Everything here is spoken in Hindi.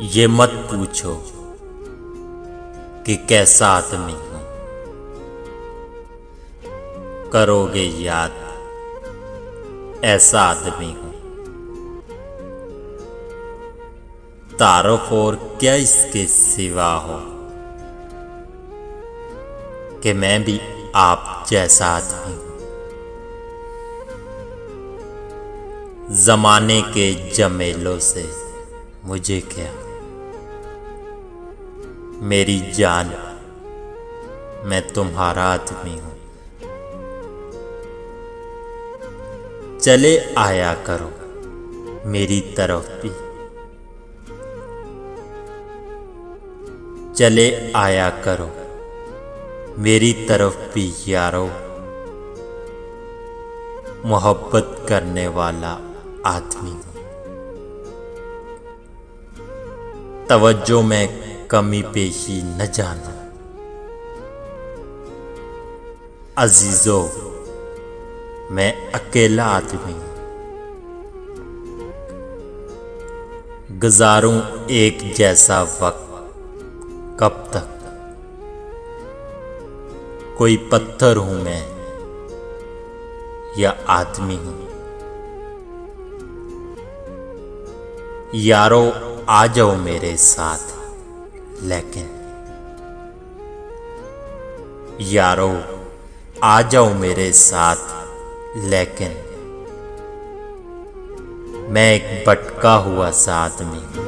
ये मत पूछो कि कैसा आदमी हूं, करोगे याद ऐसा आदमी हूं। तारुफ और क्या इसके सिवा हो कि मैं भी आप जैसा आदमी हूं। जमाने के जमेलों से मुझे क्या, मेरी जान मैं तुम्हारा आदमी हूं। चले आया करो मेरी तरफ भी, चले आया करो मेरी तरफ भी यारो। मोहब्बत करने वाला आदमी हूं। तवज्जो में कमी पेशी न जाना अजीजों, मैं अकेला आदमी हूं। गुजारूं एक जैसा वक्त कब तक, कोई पत्थर हूं मैं या आदमी हूं। यारो आ जाओ मेरे साथ, लेकिन यारो आ जाओ मेरे साथ, लेकिन मैं एक भटका हुआ सा आदमी हूं।